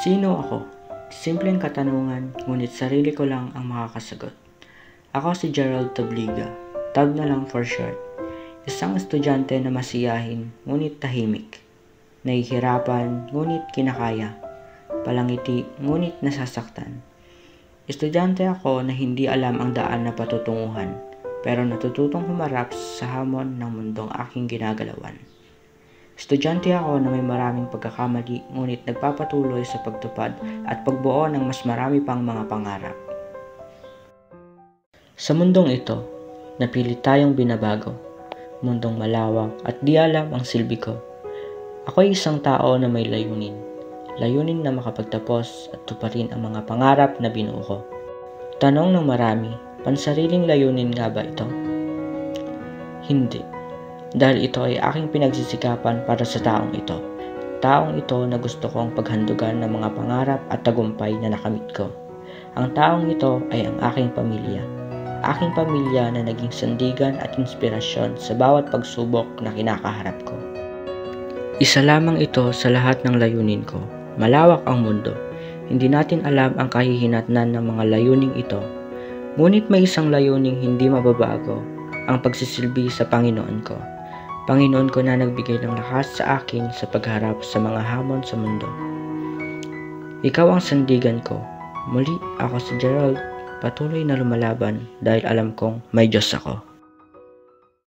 Sino ako? Simpleng katanungan, ngunit sarili ko lang ang makakasagot. Ako si Gerald Tabliga, Tab na lang for short. Isang estudyante na masiyahin, ngunit tahimik. Nahihirapan, ngunit kinakaya. Palangiti, ngunit nasasaktan. Estudyante ako na hindi alam ang daan na patutunguhan, pero natututong humarap sa hamon ng mundong aking ginagalawan. Estudyante ako na may maraming pagkakamali, ngunit nagpapatuloy sa pagtupad at pagbuo ng mas marami pang mga pangarap. Sa mundong ito, napilit tayong binabago. Mundong malawak at di alam ang silbi ko. Ako'y isang tao na may layunin. Layunin na makapagtapos at tuparin ang mga pangarap na binuo ko. Tanong ng marami, pansariling layunin nga ba ito? Hindi. Dahil ito ay aking pinagsisikapan para sa taong ito. Taong ito na gusto kong paghandugan ng mga pangarap at tagumpay na nakamit ko. Ang taong ito ay ang aking pamilya. Aking pamilya na naging sandigan at inspirasyon sa bawat pagsubok na kinakaharap ko. Isa lamang ito sa lahat ng layunin ko. Malawak ang mundo. Hindi natin alam ang kahihinatnan ng mga layuning ito. Ngunit may isang layuning hindi mababago, ang pagsisilbi sa Panginoon ko. Panginoon ko na nagbigay ng lakas sa akin sa pagharap sa mga hamon sa mundo. Ikaw ang sandigan ko. Muli ako si Gerald, patuloy na lumalaban dahil alam kong may Diyos ako.